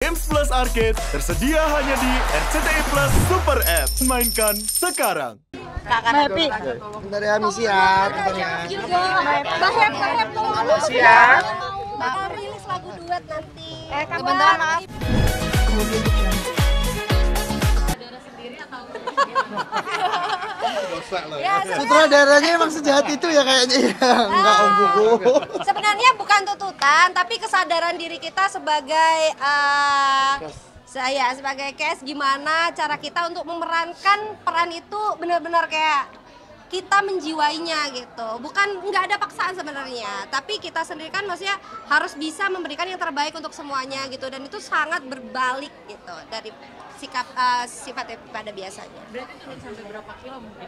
Games Plus Arcade tersedia hanya di RCTI Plus Super App. Mainkan sekarang. Happy. Bentar ya, misi ya. Bentar ya. Bahep tolong. Siap. Bakal rilis lagu duet nanti. Sebentar, maaf. Sutradaranya emang sejahat itu ya kayaknya ya. Enggak Om Buku. Sebenarnya bukan tuntutan, tapi kesadaran diri kita sebagai saya sebagai cast, gimana cara kita untuk memerankan peran itu benar-benar kayak kita menjiwainya gitu. Bukan nggak ada paksaan sebenarnya, tapi kita sendiri kan maksudnya harus bisa memberikan yang terbaik untuk semuanya gitu, dan itu sangat berbalik gitu dari sikap sifatnya pada biasanya. Berarti turun sampai berapa kilo mungkin?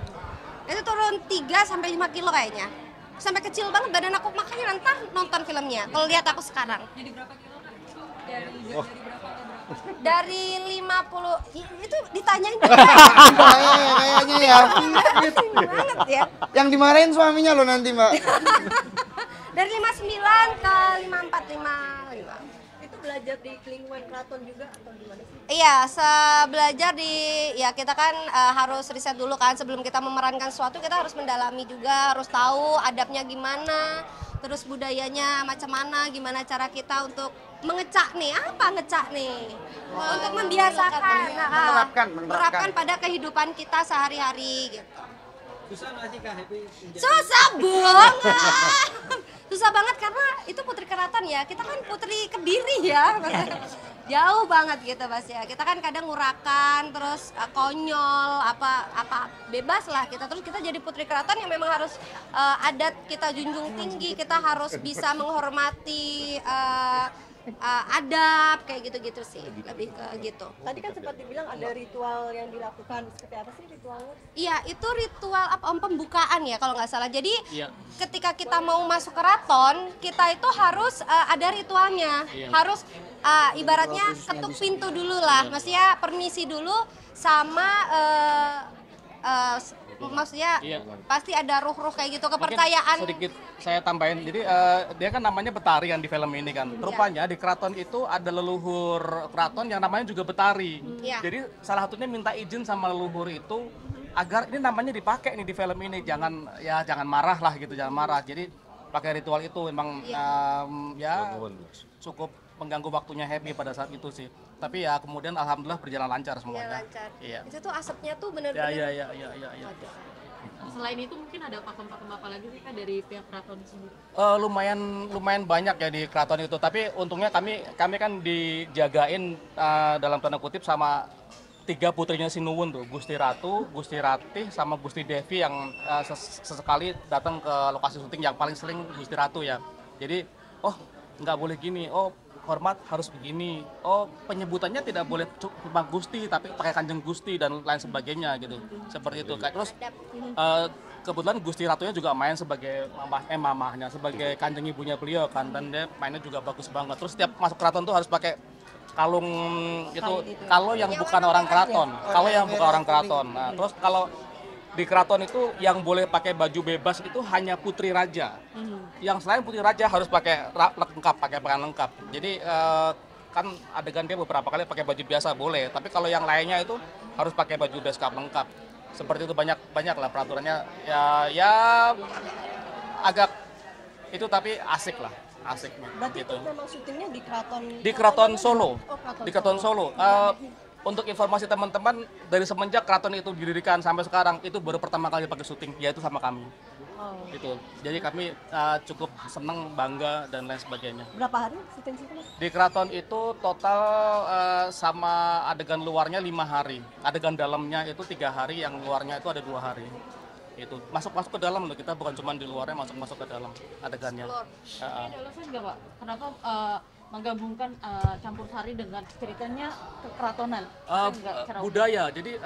Itu turun 3 sampai 5 kilo kayaknya. Sampai kecil banget badan aku, makanya ntar nonton filmnya. Kalau lihat aku sekarang. Jadi berapa kilo kan? Dari berapa ke berapa? Dari 50 itu ditanyain Kayaknya ya. banget ya. Yang dimarahin suaminya loh nanti, Mbak. Dari 59 ke 54 55. Itu belajar di lingkungan keraton juga atau gimana sih? Iya, belajar di ya kita kan harus riset dulu kan sebelum kita memerankan sesuatu, kita harus mendalami juga, harus tahu adabnya gimana, terus budayanya macam mana, gimana cara kita untuk mengecak nih, apa ngecak nih? Untuk membiasakan, menerapkan pada kehidupan kita sehari-hari gitu. Susah nggak sih Kak Happy? Susah banget. Susah banget karena itu putri keraton ya. Kita kan putri Kediri ya. Jauh banget gitu Mas ya. Kita kan kadang ngurakan, terus konyol, apa bebas lah kita. Terus kita jadi putri keraton yang memang harus adat kita junjung tinggi. Kita harus bisa menghormati adab kayak gitu-gitu sih, lebih ke gitu. Tadi kan sempat dibilang ada ritual yang dilakukan, seperti apa sih ritualnya? Iya, itu ritual pembukaan ya kalau nggak salah. Jadi ketika kita mau masuk keraton, kita itu harus ada ritualnya. Harus ibaratnya ketuk pintu dulu lah, maksudnya permisi dulu sama maksudnya pasti ada ruh-ruh kayak gitu, kepercayaan. Mungkin sedikit saya tambahin, jadi dia kan namanya Betari kan di film ini kan. Rupanya di keraton itu ada leluhur keraton yang namanya juga Betari. Jadi salah satunya minta izin sama leluhur itu agar ini namanya dipakai nih di film ini, jangan marah lah gitu, jangan marah. Jadi pakai ritual itu memang ya cukup mengganggu waktunya Happy pada saat itu sih. Tapi ya kemudian alhamdulillah berjalan lancar semuanya. Iya. Itu tuh asapnya tuh benar-benar. Iya. Selain itu mungkin ada pakem-pakem apa lagi sih Kak dari pihak keraton sendiri? Lumayan banyak ya di keraton itu. Tapi untungnya kami kan dijagain dalam tanda kutip sama 3 putrinya Sinuwun tuh, Gusti Ratu, Gusti Ratih, sama Gusti Devi yang sesekali datang ke lokasi syuting. Yang paling sering Gusti Ratu ya. Jadi nggak boleh gini, hormat harus begini, penyebutannya tidak boleh cuma Gusti tapi pakai Kanjeng Gusti dan lain sebagainya gitu, seperti itu. Terus kebetulan Gusti Ratunya juga main sebagai mamahnya, sebagai kanjeng ibunya beliau kan, dan dia mainnya juga bagus banget. Terus setiap masuk keraton tuh harus pakai kalung itu, kalau yang bukan orang keraton, Nah, terus kalau di keraton itu yang boleh pakai baju bebas itu hanya putri raja. Yang selain putri raja harus pakai lengkap, pakai pakaian lengkap. Jadi kan adegan dia beberapa kali pakai baju biasa boleh, tapi kalau yang lainnya itu harus pakai baju beskap lengkap. Seperti itu banyak lah peraturannya. Ya agak itu tapi asik lah, asik. Berarti gitu. itu memang syutingnya di keraton? Di Keraton Solo. Di Keraton Solo. Untuk informasi teman-teman, dari semenjak keraton itu didirikan sampai sekarang itu baru pertama kali pakai syuting, yaitu sama kami. Gitu. Jadi kami cukup senang, bangga dan lain sebagainya. Berapa hari syuting situ Mas? Di keraton itu total sama adegan luarnya 5 hari. Adegan dalamnya itu 3 hari, yang luarnya itu ada 2 hari. Itu masuk ke dalam loh, kita bukan cuma di luarnya, masuk ke dalam adegannya. Ada alasan nggak Pak? Kenapa menggabungkan campur sari dengan ceritanya kekeratonan? Budaya. Jadi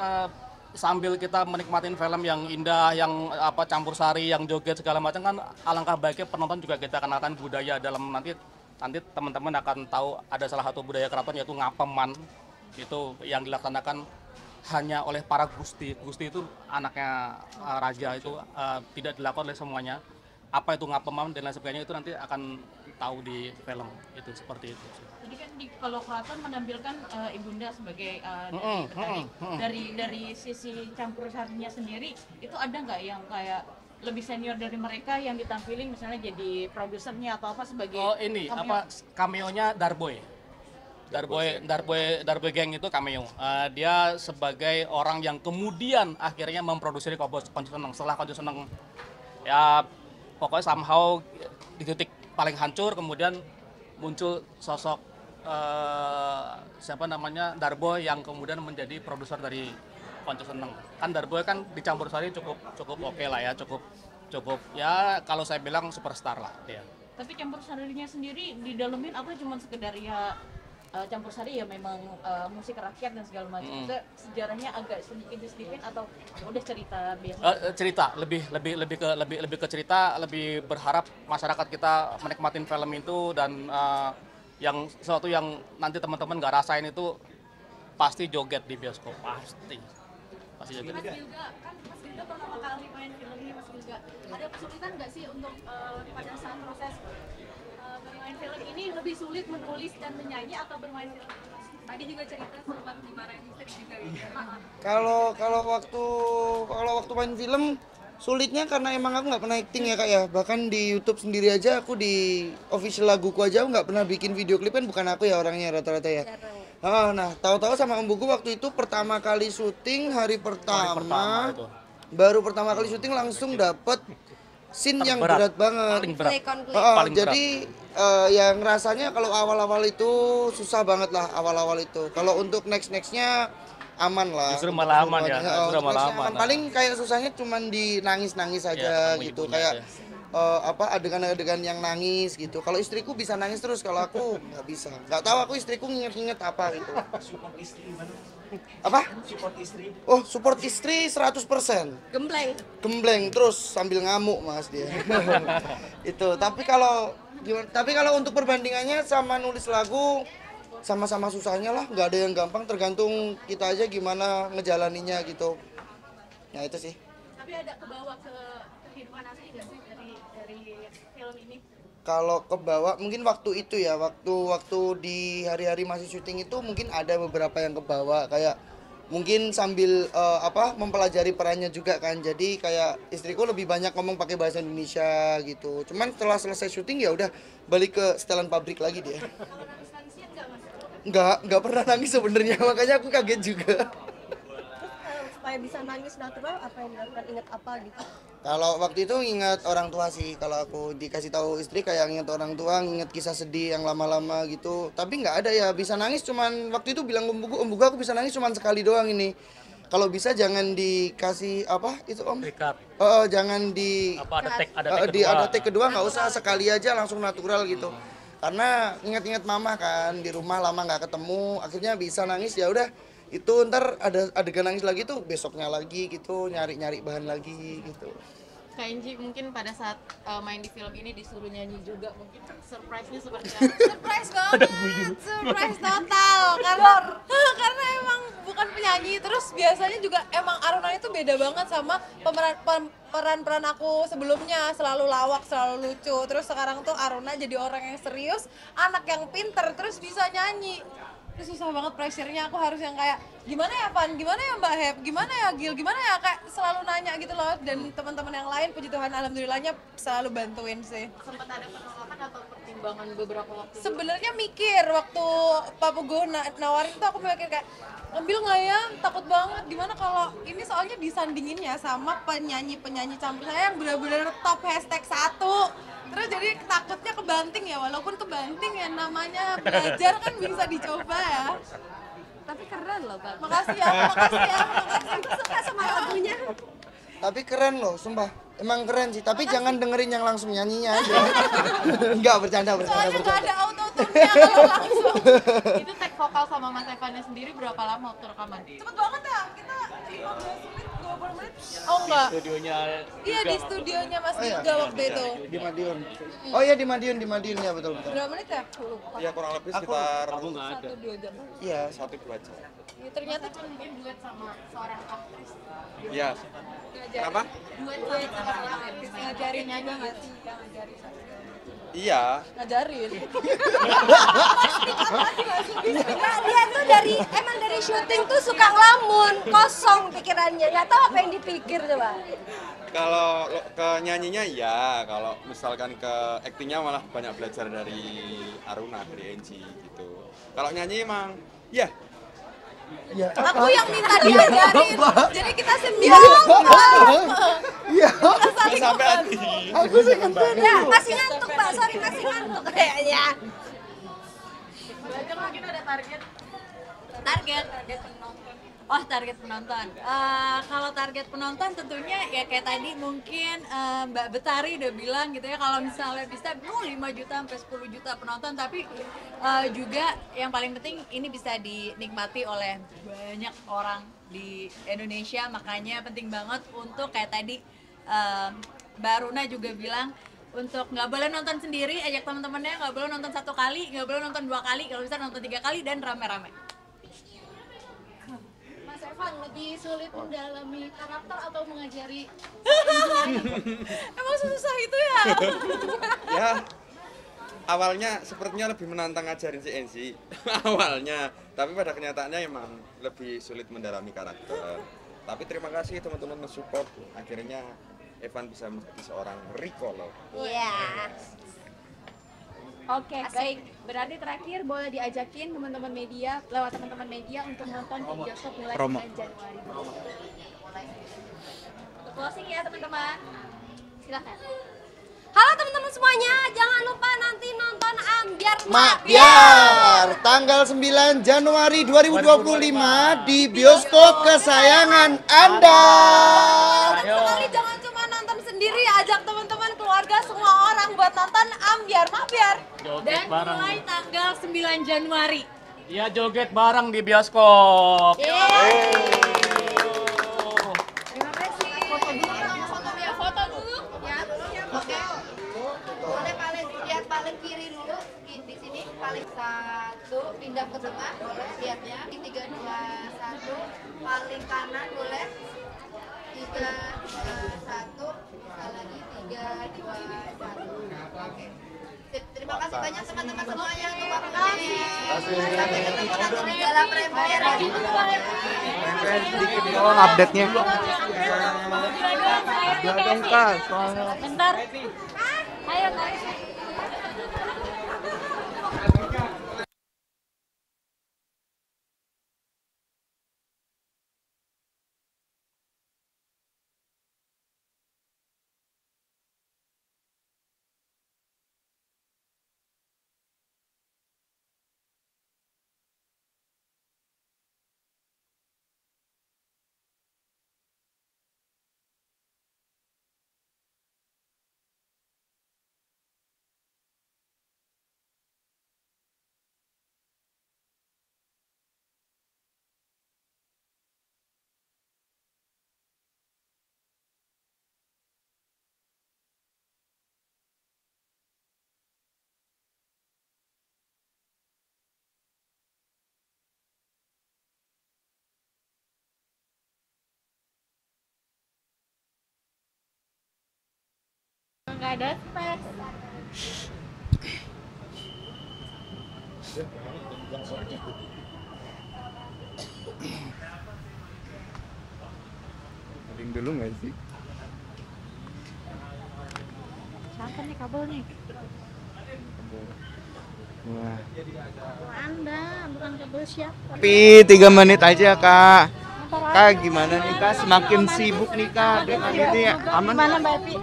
sambil kita menikmatin film yang indah, yang campur sari, yang joget segala macam kan, alangkah baiknya penonton juga kita kenalkan budaya dalam nanti teman-teman akan tahu ada salah satu budaya keraton yaitu ngapeman. Itu yang dilaksanakan hanya oleh para gusti. Gusti itu anaknya raja, itu tidak dilakukan oleh semuanya. Apa itu ngapeman dan lain sebagainya itu nanti akan tahu di film itu seperti itu sih. Jadi kan kalau keraton menampilkan ibunda sebagai dari sisi campur sarinya sendiri itu ada nggak yang kayak lebih senior dari mereka yang ditampilin misalnya jadi produsernya atau apa sebagai ini cameo-nya Darboy Gang itu cameo. Dia sebagai orang yang kemudian akhirnya memproduksi Konco Seneng. Setelah Konco Seneng ya pokoknya somehow di titik paling hancur, kemudian muncul sosok siapa namanya Darboy yang kemudian menjadi produser dari Konco Seneng. Kan Darboy kan di Campur Sari cukup oke lah ya, cukup ya kalau saya bilang superstar lah dia. Tapi Campur Sarinya sendiri didalemin apa cuma sekedar ya Campur Sari ya memang musik rakyat dan segala macam. Sejarahnya agak sedikit atau udah cerita biasa? Cerita lebih ke cerita, lebih berharap masyarakat kita menikmatin film itu dan yang sesuatu yang nanti teman-teman nggak rasain itu pasti joget di bioskop, pasti joget. Mas Gilga pertama kali main film ini, Mas Gilga ada kesulitan nggak sih untuk pada saat proses bermain film ini, lebih sulit menulis dan menyanyi atau bermain film? Tadi juga cerita sempat dimarahin istri juga gitu. Kalau waktu main film sulitnya karena emang aku nggak pernah acting ya kak ya. Bahkan di YouTube sendiri aja aku di official laguku aja aku nggak pernah bikin video klip, kan bukan aku ya orangnya rata-rata ya. Nah tahu-tahu sama Om Buku waktu itu pertama kali syuting hari pertama baru pertama kali syuting langsung dapet scene yang berat banget. Paling jadi yang rasanya kalau awal-awal itu susah banget lah awal-awal itu. Kalau untuk nextnya aman lah. Justru malah aman ya. Paling kayak susahnya cuman di nangis aja gitu. Kayak adegan-adegan yang nangis gitu. Kalau istriku bisa nangis terus, kalau aku nggak bisa. Nggak tahu aku istriku nginget-nginget apa gitu. Support istri gimana? Apa? Support istri. Oh, support istri 100%. Gembleng terus sambil ngamuk Mas dia. Itu. Tapi kalau untuk perbandingannya sama nulis lagu sama-sama susahnya lah, nggak ada yang gampang, tergantung kita aja gimana ngejalaninya gitu. Nah itu sih. Tapi ada kebawa ke kehidupan asli nggak sih dari film ini? Kalau kebawa mungkin waktu itu ya, waktu di hari-hari masih syuting itu mungkin ada beberapa yang kebawa, kayak mungkin sambil mempelajari perannya juga kan. Jadi kayak istriku lebih banyak ngomong pakai bahasa Indonesia gitu. Cuman setelah selesai syuting ya udah balik ke setelan pabrik lagi dia. Nggak pernah nangis sebenarnya, makanya aku kaget juga. Supaya bisa nangis natural, apa yang dilakukan, ingat apa gitu? Kalau waktu itu ingat orang tua sih, kalau aku dikasih tahu istri kayak ingat orang tua, ingat kisah sedih yang lama-lama gitu. Tapi nggak ada ya, bisa nangis cuman waktu itu bilang Om Buku aku bisa nangis cuman sekali doang ini. Kalau bisa jangan dikasih Om? Jangan ada take kedua, nggak usah, sekali aja langsung natural gitu. Karena ingat-ingat mama kan, di rumah lama nggak ketemu, akhirnya bisa nangis, ya udah itu ntar ada adegan nangis lagi tuh besoknya lagi gitu, nyari bahan lagi gitu. Kak Enji mungkin pada saat main di film ini disuruh nyanyi juga, mungkin surprise-nya seperti apa? Surprise banget, surprise total karena emang bukan penyanyi, terus biasanya juga emang Aruna itu beda banget sama peran aku sebelumnya, selalu lawak, selalu lucu, terus sekarang tuh Aruna jadi orang yang serius, anak yang pinter, terus bisa nyanyi. Itu susah banget pressure-nya, aku harus yang kayak gimana ya Pan, gimana ya Mbak Hep, gimana ya Gil, gimana ya, kayak selalu nanya gitu loh. Dan teman-teman yang lain puji Tuhan alhamdulillahnya selalu bantuin sih. Sempat ada penolakan atau pertimbangan beberapa waktu? Sebenarnya mikir waktu Pak Puguh nawarin tuh aku mikir kayak ambil nggak ya, takut banget gimana kalau ini soalnya disandinginnya sama penyanyi campur saya yang benar-benar top #1. Terus jadi takutnya kebanting ya, walaupun kebanting ya namanya belajar kan bisa dicoba ya. Tapi keren loh Bang. Makasih ya. Aku suka sama lagunya. Tapi keren loh, sumpah. Emang keren sih, tapi jangan dengerin yang langsung nyanyinya aja. Enggak, bercanda. Soalnya nggak ada auto-tune-nya kalau langsung. Itu take vokal sama Mas Evannya sendiri berapa lama waktu rekaman? Cepet banget ya, kita 15 menit, 20 menit. Oh enggak. Studionya Iya di studionya Mas Gilga waktu itu. Di Madiun. Oh iya di Madiun ya, betul. Berapa menit ya? Lupa. Ya kurang lebih sekitar 1-2 jam. Iya. 1-2 jam. Ya, ternyata Mungkin duet sama seorang aktris. Iya. Kenapa? Duet sama Ngajarin juga nggak sih? Iya, Ngajarin. Nah, dia tuh emang dari syuting tuh suka ngelamun, kosong pikirannya, nggak tahu apa yang dipikir coba. kalau ke nyanyinya iya, kalau misalkan ke aktingnya malah banyak belajar dari Aruna, dari NG gitu. Kalau nyanyi emang, ya Aku yang minta diajarin. Jadi kita sembilan. Iya. sampai hati. Aku sih kentut. Ya, masih ngantuk Mbak, sorry masih ngantuk kayaknya. Belajar mungkin ada target penonton. Oh, target penonton. Kalau target penonton tentunya ya kayak tadi mungkin Mbak Betari udah bilang gitu ya, kalau misalnya bisa 5 juta sampai 10 juta penonton, tapi juga yang paling penting ini bisa dinikmati oleh banyak orang di Indonesia. Makanya penting banget untuk kayak tadi Mbak Runa juga bilang untuk nggak boleh nonton sendiri, ajak teman-temannya, nggak boleh nonton 1 kali, nggak boleh nonton 2 kali, kalau bisa nonton 3 kali dan rame-rame. Mas Evan, lebih sulit mendalami karakter atau mengajari? Emang susah itu ya? Ya, awalnya sepertinya lebih menantang ngajarin si NC awalnya, tapi pada kenyataannya emang lebih sulit mendalami karakter. Tapi terima kasih teman-teman mensupport, akhirnya Evan bisa menjadi seorang Rico loh. Iya. Oke, baik. Berarti terakhir boleh diajakin teman-teman media, lewat teman-teman media untuk nonton di bioskop mulai 9 Januari. Untuk closing ya teman-teman. Silakan. Halo teman-teman semuanya, jangan lupa nanti nonton Ambiar Mak Biar tanggal 9 Januari 2025 di bioskop kesayangan Anda. Sekali jangan cuma nonton sendiri, ajak teman-teman, keluarga, semua orang buat nonton Ambiar Mak Biar. Dan mulai tanggal 9 Januari. Iya, joget bareng di bioskop. Iya. Terima kasih. Foto dulu. Ya, oke. Boleh paling kiri dulu di sini, paling 1 pindah ke tengah, boleh lihatnya. 3 2 1, paling kanan boleh. 3 2 1, bisa lagi 3 2 1. Oke. Terima kasih banyak teman-teman semuanya untuk waktunya. Sampai ketemu nanti di dalam premiere. Sedikit doang update-nya. Bentar. Ayo guys. Nggak ada stres. Ring dulu nggak sih? Siapa nih kabel nih? Wah. Anda, bukan kabel siapa? Tapi 3 menit aja kak. Kak gimana nih kak? Semakin sibuk nih kak. Ini aman? Gimana Mbak Epi?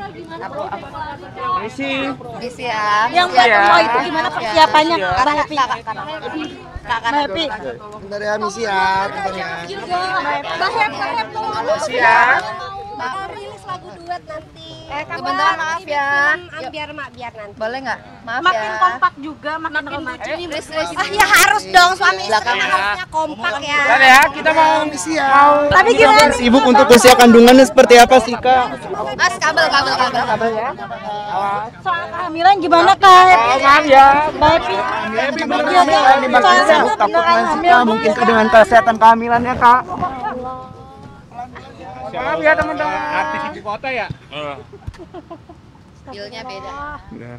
Misi. Misi ya. Yang Mbak Temo itu gimana persiapannya? Mbak Epi. Mbak Epi. Bentar ya misi ya. Bentar ya. Mbak Hep, tolong Misi ya. bakal rilis lagu duet nanti. Teman-teman maaf ya. Ambiar Mak Biar nanti. Boleh nggak? Maaf ya. Makin kompak juga, makin lucu. Ah ya harus dong, suami istri harusnya kompak ya. Bentar ya, kita mau misi ya. Tapi gimana? Sibuk untuk usia kandungannya seperti apa sih kak? Mas kabel ya. Soal kehamilan gimana Kak? Maaf ya. Mbak Epi. Dimaksudnya takut nggak sih kak? Mungkin dengan kesehatan kehamilannya kak. Maaf ya teman-teman. Artis ibu kota ya. Feelnya beda. Udah.